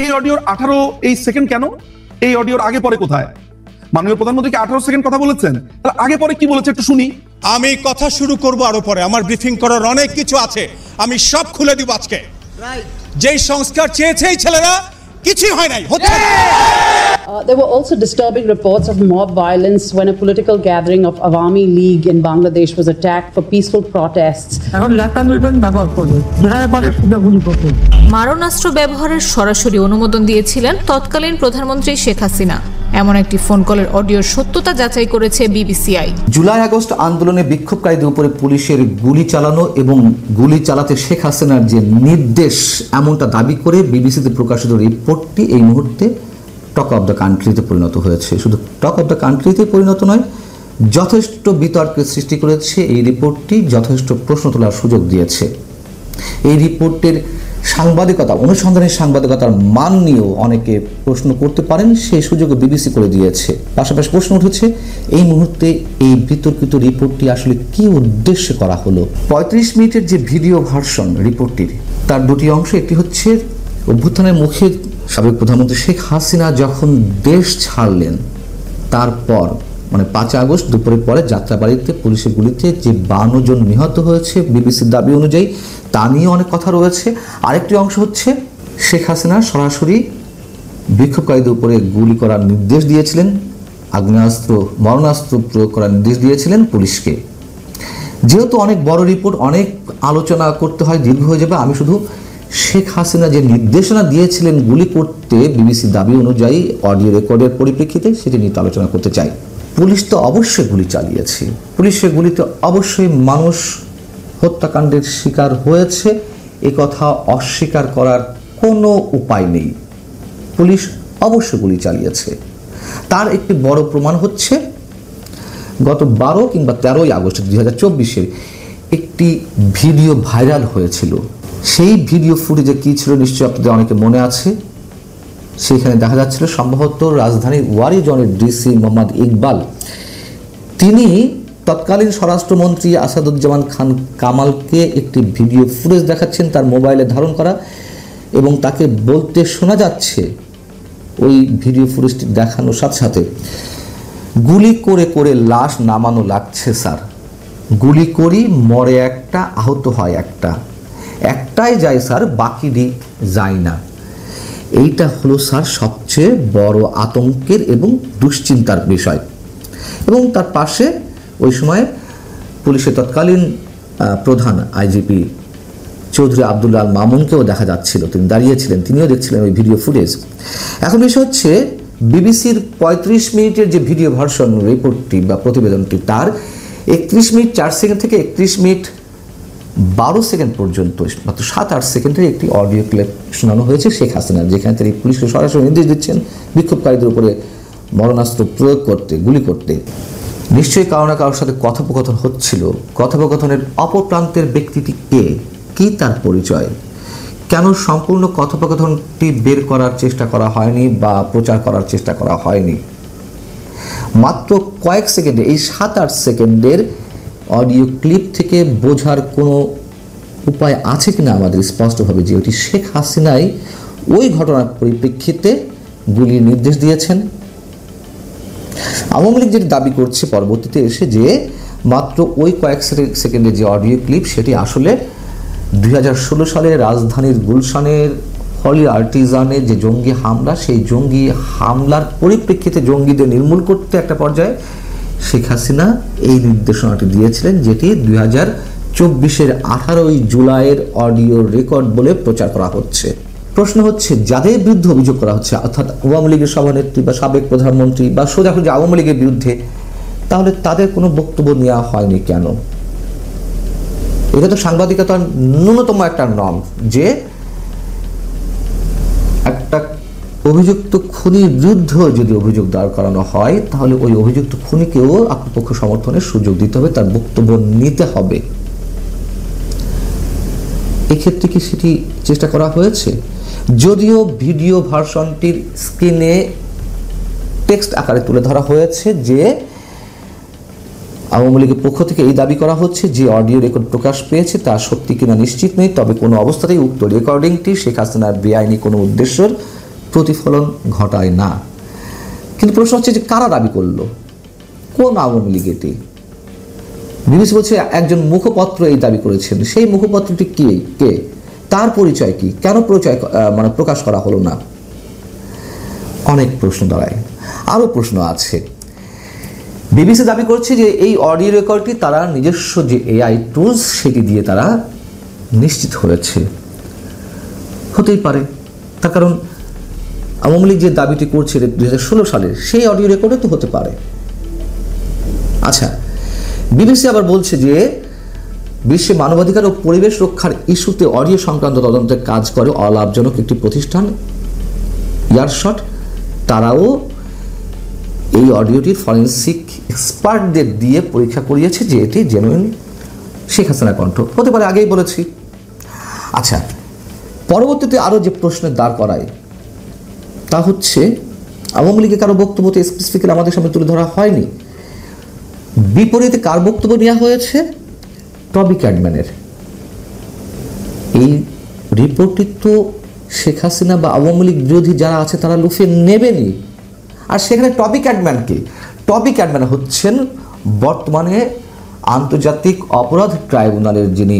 এই অডিওর 18 সেকেন্ড কেন? এই অডিওর আগে পরে কোথায়? মাননীয় প্রধানমন্ত্রী কি 18 সেকেন্ড কথা বলেছেন? তাহলে আগে পরে কি বলেছে একটু শুনি। আমি কথা শুরু করব আরো পরে, আমার ব্রিফিং করার অনেক কিছু আছে, আমি সব খুলে দিব আজকে। যেই সংস্কার চেয়েছে এই ছেলেরা কিছুই হয় নাই, হচ্ছে না। There were also disturbing reports of mob violence when a political gathering of Awami League in Bangladesh was attacked for peaceful protests. মারণাস্ত্র ব্যবহারের সরাসরি অনুমোদন দিয়েছিলেন তৎকালীন প্রধানমন্ত্রী শেখ হাসিনা, এমন একটি ফোন কলের অডিওর সত্যতা যাচাই করেছে বিবিসিআই। জুলাই আগস্ট আন্দোলনে বিক্ষোভকারীদের উপরে পুলিশের গুলি চালানো এবং গুলি চালাতে শেখ হাসিনার যে নির্দেশ, এমনটা দাবি করে বিবিসিতে প্রকাশিত রিপোর্টটি এই মুহূর্তে টক অব দ্য কান্ট্রিতে পরিণত হয়েছে। শুধু টক অব দ্য কান্ট্রিতে পরিণত নয়, যথেষ্ট বিতর্কের সৃষ্টি করেছে। এই রিপোর্টটি যথেষ্ট প্রশ্ন তোলার সুযোগ দিয়েছে। এই রিপোর্টের সাংবাদিকতা, অনুসন্ধানের সাংবাদিকতার মান নিয়েও অনেকে প্রশ্ন করতে পারেন, সেই সুযোগও বিবিসি করে দিয়েছে। পাশাপাশি প্রশ্ন উঠেছে এই মুহূর্তে এই বিতর্কিত রিপোর্টটি আসলে কি উদ্দেশ্যে করা হলো। 35 মিনিটের যে ভিডিও ভার্সন রিপোর্টটির, তার দুটি অংশ। একটি হচ্ছে অভ্যুত্থানের মুখে সাবেক প্রধানমন্ত্রী শেখ হাসিনা যখন দেশ ছাড়লেন, তারপর মানে 5 আগস্ট দুপুরের পরে যাত্রাবাড়িতে পুলিশের গুলিতে যে 52 জন নিহত হয়েছে বিবিসির দাবি অনুযায়ী, তা নিয়ে অনেক কথা রয়েছে। আরেকটি অংশ হচ্ছে শেখ হাসিনা সরাসরি বিক্ষোভকারীদের উপরে গুলি করার নির্দেশ দিয়েছিলেন, আগ্নেয়াস্ত্র মরণাস্ত্র প্রয়োগ করার নির্দেশ দিয়েছিলেন পুলিশকে। যেহেতু অনেক বড় রিপোর্ট, অনেক আলোচনা করতে হয়, দীর্ঘ হয়ে যাবে। আমি শুধু শেখ হাসিনা যে নির্দেশনা দিয়েছিলেন গুলি করতে বিবিসির দাবি অনুযায়ী অডিও রেকর্ডের পরিপ্রেক্ষিতে, সেটি নিয়ে আলোচনা করতে চাই। পুলিশ তো অবশ্যই গুলি চালিয়েছে, পুলিশের গুলিতে অবশ্যই মানুষ হত্যাকাণ্ডের শিকার হয়েছে, এ কথা অস্বীকার করার কোনো উপায় নেই। পুলিশ অবশ্যই গুলি চালিয়েছে। তার একটি বড় প্রমাণ হচ্ছে গত 12 কিংবা 13 আগস্ট 2024-এর একটি ভিডিও ভাইরাল হয়েছিল। সেই ভিডিও ফুটেজে কী ছিল নিশ্চয়ই আপনাদের অনেকে মনে আছে। সেখানে দেখা যাচ্ছিল সম্ভবত রাজধানীর ওয়ারিজনের ডিসি মোহাম্মদ ইকবাল, তিনি তৎকালীন স্বরাষ্ট্রমন্ত্রী আসাদুজ্জামান খান কামালকে একটি ভিডিও ফুটেজ দেখাচ্ছেন তার মোবাইলে ধারণ করা, এবং তাকে বলতে শোনা যাচ্ছে ওই ভিডিও ফুটেজটি দেখানোর সাথে সাথে, গুলি করে করে লাশ নামানো লাগছে স্যার, গুলি করি মরে একটা, আহত হয় একটা, একটাই যায় স্যার, বাকিটি যায় না। এইটা হলো স্যার সবচেয়ে বড় আতঙ্কের এবং দুশ্চিন্তার বিষয়। এবং তার পাশে ওই সময় পুলিশের তৎকালীন প্রধান আইজিপি চৌধুরী আবদুল্লাহ আল মামুনকেও দেখা যাচ্ছিল, তিনি দাঁড়িয়েছিলেন, তিনিও দেখছিলেন ওই ভিডিও ফুটেজ। এখন বিষয় হচ্ছে বিবিসির 35 মিনিটের যে ভিডিও ভার্সন রিপোর্টটি বা প্রতিবেদনটি, তার 31 মিনিট 4 সেকেন্ড থেকে 31 মিনিট 12 সেকেন্ড পর্যন্ত মাত্র 7-8 সেকেন্ডের একটি অডিও ক্লিপ শোনানো হয়েছে শেখ হাসিনার, যেখানে তিনি পুলিশকে সরাসরি নির্দেশ দিচ্ছেন বিক্ষোভকারীদের উপরে মরণাস্ত্র প্রয়োগ করতে, গুলি করতে। নিশ্চয়ই কারো না কারোর সাথে কথোপকথন হচ্ছিল। কথোপকথনের অপর প্রান্তের ব্যক্তিটি কে, কি তার পরিচয়, কেন সম্পূর্ণ কথোপকথনটি বের করার চেষ্টা করা হয়নি বা প্রচার করার চেষ্টা করা হয়নি। মাত্র কয়েক সেকেন্ডে, এই 7-8 সেকেন্ডের অডিও ক্লিপ থেকে বোঝার কোনো উপায় আছে কিনা আমাদের স্পষ্টভাবে যে ওটি শেখ হাসিনাই ওই ঘটনার পরিপ্রেক্ষিতে গুলির নির্দেশ দিয়েছেন। আওয়ামী লীগ যেটি দাবি করছে পরবর্তীতে এসে যে মাত্র ওই কয়েক সেকেন্ডের যে অডিও ক্লিপ, সেটি আসলে 2016 সালে রাজধানীর গুলশানের হলি আর্টিজানের যে জঙ্গি হামলা, সেই জঙ্গি হামলার পরিপ্রেক্ষিতে জঙ্গিদের নির্মূল করতে একটা পর্যায়ে শেখ হাসিনা এই নির্দেশনাটি দিয়েছিলেন, যেটি 2024-এর 18 জুলাইয়ের অডিও রেকর্ড বলে প্রচার করা হচ্ছে। প্রশ্ন হচ্ছে যাদের বিরুদ্ধে অভিযোগ করা হচ্ছে, অর্থাৎ আওয়ামী লীগের সভানেত্রী বা সাবেক প্রধানমন্ত্রী বা সোজাসুজি আওয়ামী লীগের বিরুদ্ধে, তাহলে তাদের কোনো বক্তব্য নেওয়া হয়নি কেন? এটা তো সাংবাদিকতার ন্যূনতম একটা নর্ম যে একটা অভিযুক্ত খুনির বিরুদ্ধে যদি অভিযোগ দাঁড় করানো হয়, তাহলে ওই অভিযুক্ত খুনিকেও আত্মপক্ষ সমর্থনের সুযোগ দিতে হবে, তার বক্তব্য নিতে হবে। এক্ষেত্রে কি সেটি চেষ্টা করা হয়েছে? যদিও ভিডিও ভার্সনটির স্ক্রিনে টেক্সট আকারে তুলে ধরা হয়েছে যে আওয়ামী লীগের পক্ষ থেকে এই দাবি করা হচ্ছে যে অডিও রেকর্ড প্রকাশ পেয়েছে তা সত্যি কিনা নিশ্চিত নেই, তবে কোনো অবস্থাতেই উক্ত রেকর্ডিংটি শেখ হাসিনার বেআইনি কোনো উদ্দেশ্যের প্রতিফলন ঘটায় না। কিন্তু প্রশ্ন হচ্ছে যে কারা দাবি করলো, কোন আওয়ামী লীগ এটি? বিবিসি বলছে একজন মুখপত্র এই দাবি করেছেন। সেই মুখপত্রটি কে, তার পরিচয় কি, কেন প্রকাশ করা হলো না? অনেক প্রশ্ন দাঁড়ায়। আরো প্রশ্ন আছে। বিবিসি দাবি করছে যে এই অডিও রেকর্ডটি তারা নিজস্ব যে এআই টুলস সেটি দিয়ে তারা নিশ্চিত হয়েছে। হতেই পারে, তার কারণ আওয়ামী লীগ যে দাবিটি করছে 2016 সালের, সেই অডিও রেকর্ডে তো হতে পারে। আচ্ছা, বিবিসি আবার বলছে যে বিশ্বে মানবাধিকার ও পরিবেশ রক্ষার ইস্যুতে অডিও সংক্রান্ত তদন্তের কাজ করে অলাভজনক একটি প্রতিষ্ঠান ইয়ারশট। তারাও এই অডিওটির ফরেন্সিক এক্সপার্টদের দিয়ে পরীক্ষা করিয়েছে যে এটি জেনুইন শেখ হাসিনার কণ্ঠ। হতে পারে, আগেই বলেছি। আচ্ছা, পরবর্তীতে আরও যে প্রশ্নের দাঁড় করায় তা হচ্ছে আওয়ামী লীগের কারো বক্তব্য তো স্পেসিফিক্যালি আমাদের সামনে তুলে ধরা হয়নি। বিপরীতে কার বক্তব্য নেওয়া হয়েছে? টবি ক্যাডম্যানের। এই রিপোর্টটি তো শেখ হাসিনা বা আওয়ামী লীগ বিরোধী যারা আছে তারা লুফে নেবেনি। আর সেখানে টবি ক্যাডম্যান হচ্ছেন বর্তমানে আন্তর্জাতিক অপরাধ ট্রাইব্যুনালের যিনি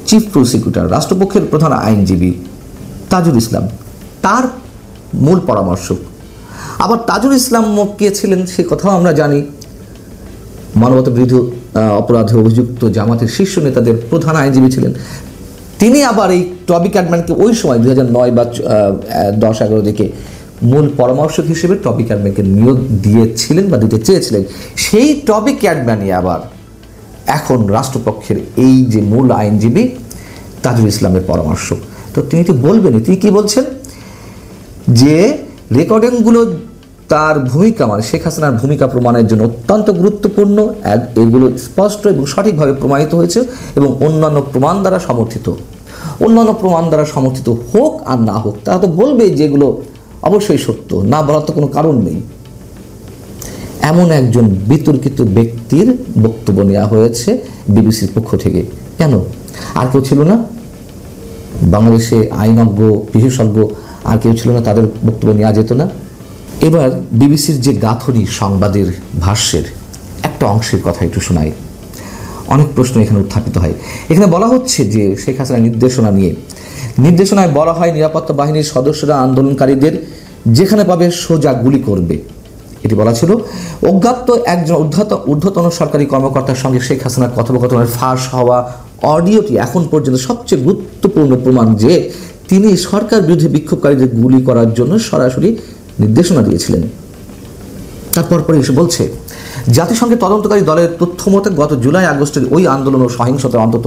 চিফ প্রসিকিউটর, রাষ্ট্রপক্ষের প্রধান আইনজীবী তাজুল ইসলাম, তার মূল পরামর্শক। আবার তাজুল ইসলাম কে ছিলেন সে কথাও আমরা জানি। মানবতা বিরোধী অপরাধে অভিযুক্ত জামাতের শীর্ষ নেতাদের প্রধান আইনজীবী ছিলেন। তিনি আবার এই টবি ক্যাডম্যানকে ওই সময় 2009 বা 10-11 দিকে মূল পরামর্শক হিসেবে টবি ক্যাডম্যানকে নিয়োগ দিয়েছিলেন বা দিতে চেয়েছিলেন। সেই টবি ক্যাডম্যানই আবার এখন রাষ্ট্রপক্ষের এই যে মূল আইনজীবী তাজুল ইসলামের পরামর্শক। তো তিনি তো বলবেন, তিনি কি বলছেন যে রেকর্ডিংগুলো তার ভূমিকা মানে শেখ হাসিনার ভূমিকা প্রমাণের জন্য অত্যন্ত গুরুত্বপূর্ণ। এগুলো স্পষ্ট এবং সঠিকভাবে প্রমাণিত হয়েছে এবং অন্যান্য প্রমাণ দ্বারা সমর্থিত হোক আর না হোক, তারা তো বলবে যেগুলো অবশ্যই সত্য, না বলার তো কোনো কারণ নেই। এমন একজন বিতর্কিত ব্যক্তির বক্তব্য নেওয়া হয়েছে বিবিসির পক্ষ থেকে। কেন? আর কেউ ছিল না বাংলাদেশে? আইনজ্ঞ, বিশেষজ্ঞ আর কেউ ছিল না? তাদের বক্তব্য নেওয়া যেত না? এবার বিবিসির যে গাঁথনি সংবাদের ভাষ্যের একটা অংশের কথা একটু শোনাই। অনেক প্রশ্ন এখানে উত্থাপিত হয়। এখানে বলা হচ্ছে যে শেখ হাসিনার নির্দেশনায় বলা হয় নিরাপত্তা বাহিনীর সদস্যরা আন্দোলনকারীদের যেখানে পাবে সোজা গুলি করবে। এটি বলা ছিল। অজ্ঞাত একজন ঊর্ধ্বতন সরকারি কর্মকর্তার সঙ্গে শেখ হাসিনার কথোপকথনের ফাঁস হওয়া অডিওটি এখন পর্যন্ত সবচেয়ে গুরুত্বপূর্ণ প্রমাণ যে তিনি সরকার বিরুদ্ধে বিক্ষোভকারীদের গুলি করার জন্য সরাসরি নির্দেশনা দিয়েছিলেন। তারপর এসে বলছে জাতিসংঘের তদন্তকারী দলের তথ্য মতে গত জুলাই-আগস্টের ওই আন্দোলন ও সহিংসতায় অন্তত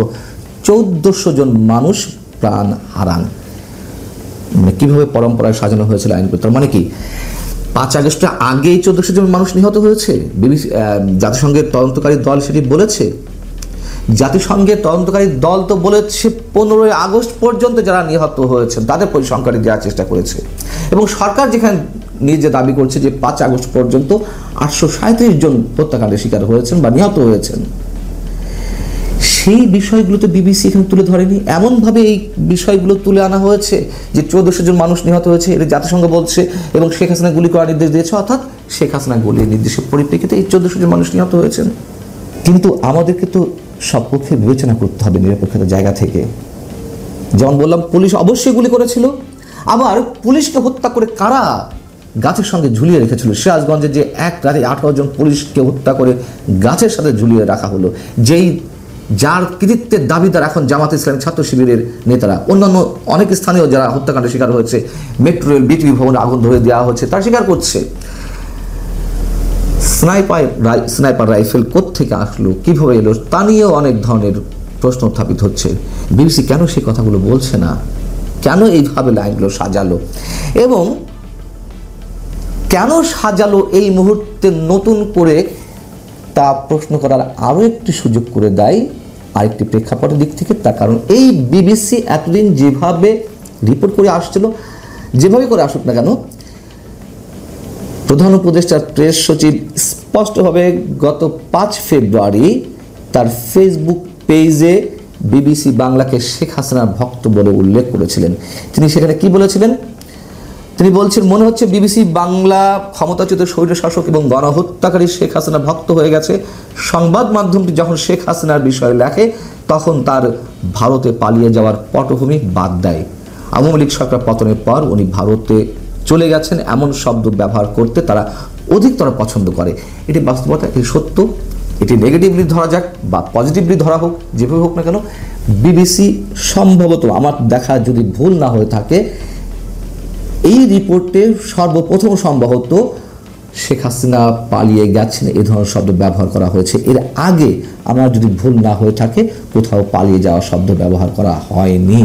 1400 জন মানুষ প্রাণ হারান। মানে কিভাবে পরম্পরায় সাজানো হয়েছিল আইনগুলো? তার মানে কি 5 আগস্টের আগেই 1400 জন মানুষ নিহত হয়েছে? জাতিসংঘের তদন্তকারী দল সেটি বলেছে। জাতিসংঘের তদন্তকারী দল তো বলেছে 15 আগস্ট পর্যন্ত যারা নিহত হয়েছে তাদের পরিসংখ্যানটি দেওয়ার চেষ্টা করেছে, এবং সরকার যেখানে নিজে দাবি করছে যে 5 আগস্ট পর্যন্ত 837 জন হত্যাকাণ্ডের শিকার হয়েছেন বা নিহত হয়েছেন। সেই বিষয়গুলো তো বিবিসি এখানে তুলে ধরেনি। এমনভাবে এই বিষয়গুলো তুলে আনা হয়েছে যে 1400 জন মানুষ নিহত হয়েছে, এটা জাতিসংঘ বলছে, এবং শেখ হাসিনা গুলি করার নির্দেশ দিয়েছে, অর্থাৎ শেখ হাসিনা গুলির নির্দেশের পরিপ্রেক্ষিতে এই 1400 জন মানুষ নিহত হয়েছেন। কিন্তু আমাদেরকে তো সব পক্ষে বিবেচনা করতে হবে নিরপেক্ষতার জায়গা থেকে। যেমন বললাম, পুলিশ অবশ্যই গুলি করেছিল। আবার পুলিশকে হত্যা করে কারা গাছের সঙ্গে ঝুলিয়ে রেখেছিল? সিরাজগঞ্জে যে এক রাতে 18 জন পুলিশকে হত্যা করে গাছের সাথে ঝুলিয়ে রাখা হলো, যার কৃতিত্বের দাবিদার এখন জামাত ইসলামী ছাত্র শিবিরের নেতারা। অন্যান্য অনেক স্থানীয় যারা হত্যাকাণ্ডের শিকার হয়েছে, মেট্রো রেল, বিটিভি ভবনে আগুন ধরে দেওয়া হচ্ছে, তারা স্বীকার করছে। স্নাইপার রাইফেল কোত্থেকে আসলো, কিভাবে এলো, তা নিয়েও অনেক ধরনের প্রশ্ন উত্থাপিত হচ্ছে। বিবিসি কেন সেই কথাগুলো বলছে না? কেন এইভাবে লাইনগুলো সাজালো? এবং কেন সাজালো এই মুহূর্তে নতুন করে তা প্রশ্ন করার আরও একটি সুযোগ করে দেয় আরেকটি প্রেক্ষাপটের দিক থেকে। তার কারণ এই বিবিসি এতদিন যেভাবে রিপোর্ট করে আসছিল, যেভাবে করে আসুক না কেন, প্রধান উপদেষ্টার প্রেস সচিব স্পষ্টভাবে গত 5 ফেব্রুয়ারি তার ফেসবুক পেজে বিবিসি বাংলাকে শেখ হাসিনার ভক্ত বলে উল্লেখ করেছিলেন। তিনি সেখানে কি বলেছিলেন? তিনি বলছেন, মনে হচ্ছে বিবিসি বাংলা ক্ষমতাচ্যুত স্বৈরশাসক এবং গণহত্যাকারী শেখ হাসিনা ভক্ত হয়ে গেছে। সংবাদ মাধ্যমটি যখন শেখ হাসিনার বিষয়ে লেখে তখন তার ভারতে পালিয়ে যাওয়ার পটভূমি বাদ দেয়। আওয়ামী লীগ সরকার পতনের পর উনি ভারতে চলে গেছেন এমন শব্দ ব্যবহার করতে তারা অধিকতর পছন্দ করে। এটি বাস্তবতা, এটি সত্য। এটি নেগেটিভলি ধরা যাক বা পজিটিভলি ধরা হোক, যেভাবে হোক না কেন, বিবিসি সম্ভবত, আমার দেখা যদি ভুল না হয়ে থাকে, এই রিপোর্টে সর্বপ্রথম সম্ভবত শেখ হাসিনা পালিয়ে গেছেন এই ধরনের শব্দ ব্যবহার করা হয়েছে। এর আগে আমার যদি ভুল না হয়ে থাকে কোথাও পালিয়ে যাওয়া শব্দ ব্যবহার করা হয়নি।